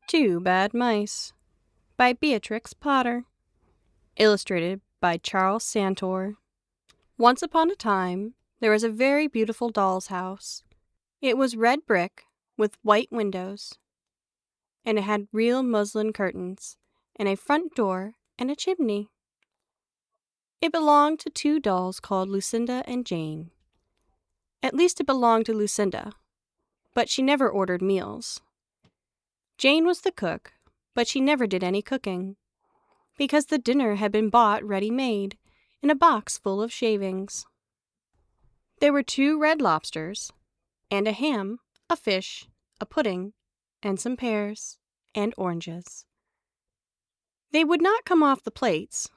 Two Bad Mice by Beatrix Potter. Illustrated by Charles Santor. Once upon a time, there was a very beautiful doll's house. It was red brick with white windows, and it had real muslin curtains, and a front door and a chimney. It belonged to two dolls called Lucinda and Jane. At least it belonged to Lucinda, but she never ordered meals. Jane was the cook, but she never did any cooking, because the dinner had been bought ready-made in a box full of shavings. There were 2 red lobsters, and a ham, a fish, a pudding, and some pears and oranges. They would not come off the plates,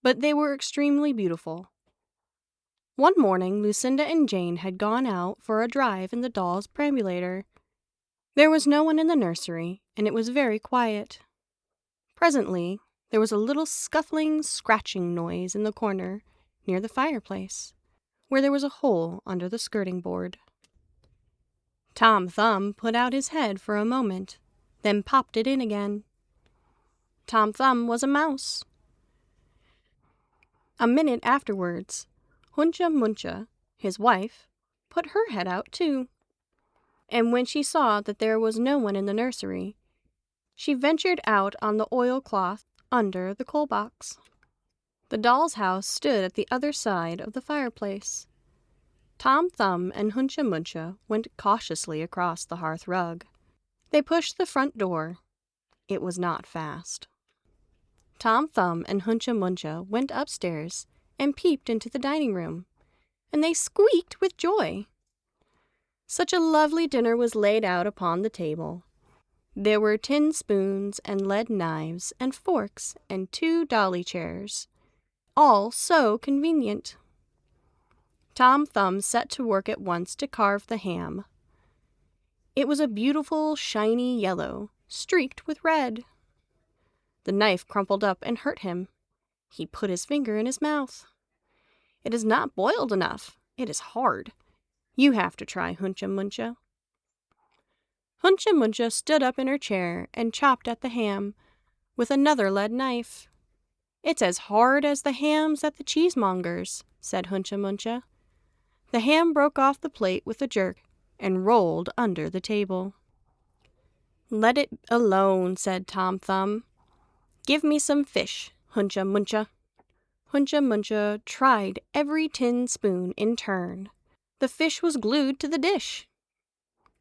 but they were extremely beautiful. One morning, Lucinda and Jane had gone out for a drive in the doll's perambulator. There was no one in the nursery, and it was very quiet. Presently, there was a little scuffling, scratching noise in the corner near the fireplace, where there was a hole under the skirting board. Tom Thumb put out his head for a moment, then popped it in again. Tom Thumb was a mouse. A minute afterwards, Mucha, his wife, put her head out too, and when she saw that there was no one in the nursery, she ventured out on the oilcloth under the coal box. The doll's house stood at the other side of the fireplace. Tom Thumb and Mucha went cautiously across the hearth rug. They pushed the front door. It was not fast. Tom Thumb and Mucha went upstairs and peeped into the dining room, and they squeaked with joy. Such a lovely dinner was laid out upon the table. There were tin spoons and lead knives and forks and 2 dolly chairs, all so convenient. Tom Thumb set to work at once to carve the ham. It was a beautiful, shiny yellow, streaked with red. The knife crumpled up and hurt him. He put his finger in his mouth. "It is not boiled enough. It is hard. You have to try, Mucha." Mucha stood up in her chair and chopped at the ham with another lead knife. "It's as hard as the hams at the cheesemonger's," said Mucha. The ham broke off the plate with a jerk and rolled under the table. "Let it alone," said Tom Thumb. "Give me some fish, Mucha." Mucha tried every tin spoon in turn. The fish was glued to the dish.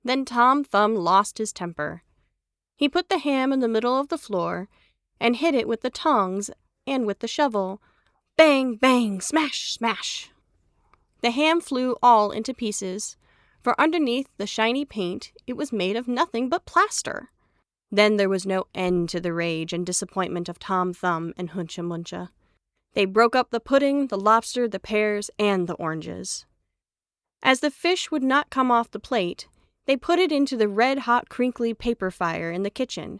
Then Tom Thumb lost his temper. He put the ham in the middle of the floor and hit it with the tongs and with the shovel. Bang, bang, smash, smash. The ham flew all into pieces, for underneath the shiny paint it was made of nothing but plaster. Then there was no end to the rage and disappointment of Tom Thumb and Mucha. They broke up the pudding, the lobster, the pears, and the oranges. As the fish would not come off the plate, they put it into the red-hot crinkly paper fire in the kitchen,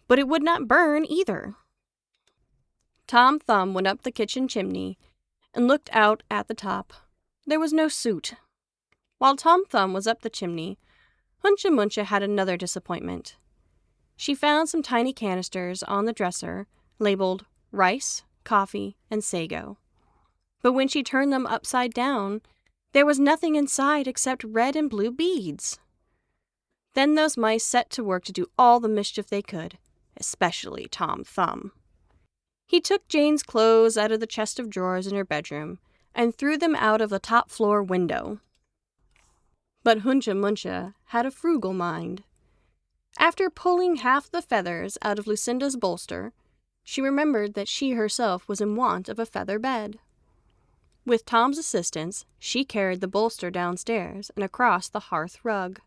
but it would not burn either. Tom Thumb went up the kitchen chimney and looked out at the top. There was no soot. While Tom Thumb was up the chimney, Mucha had another disappointment. She found some tiny canisters on the dresser labeled rice, coffee, and sago. But when she turned them upside down, there was nothing inside except red and blue beads. Then those mice set to work to do all the mischief they could, especially Tom Thumb. He took Jane's clothes out of the chest of drawers in her bedroom and threw them out of the top-floor window. But Mucha had a frugal mind. After pulling half the feathers out of Lucinda's bolster, she remembered that she herself was in want of a feather bed. With Tom's assistance, she carried the bolster downstairs and across the hearth rug.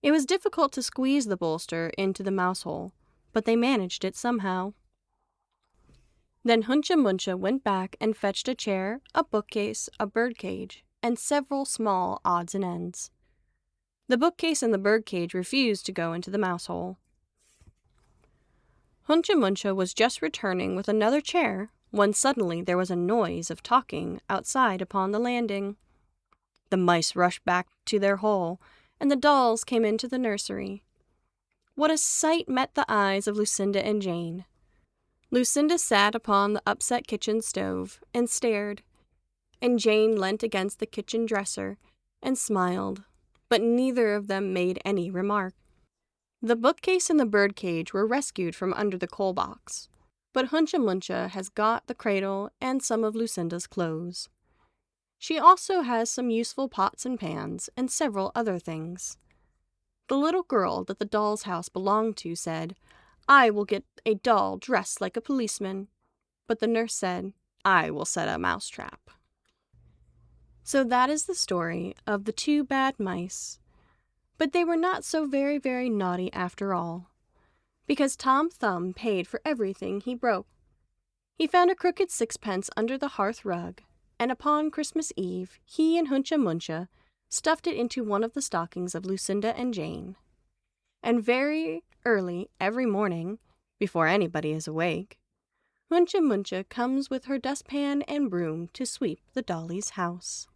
It was difficult to squeeze the bolster into the mouse hole, but they managed it somehow. Then Mucha went back and fetched a chair, a bookcase, a birdcage, and several small odds and ends. The bookcase and the birdcage refused to go into the mouse hole. Mucha was just returning with another chair when suddenly there was a noise of talking outside upon the landing. The mice rushed back to their hole, and the dolls came into the nursery. What a sight met the eyes of Lucinda and Jane! Lucinda sat upon the upset kitchen stove and stared, and Jane leant against the kitchen dresser and smiled, but neither of them made any remark. The bookcase and the birdcage were rescued from under the coal box, but Hunca has got the cradle and some of Lucinda's clothes. She also has some useful pots and pans and several other things. The little girl that the doll's house belonged to said, "I will get a doll dressed like a policeman," but the nurse said, "I will set a mousetrap." So that is the story of the two bad mice. But they were not so very, very naughty after all, because Tom Thumb paid for everything he broke. He found a crooked sixpence under the hearth rug, and upon Christmas Eve he and Hunca stuffed it into one of the stockings of Lucinda and Jane. And very early every morning, before anybody is awake, Hunca comes with her dustpan and broom to sweep the dolly's house.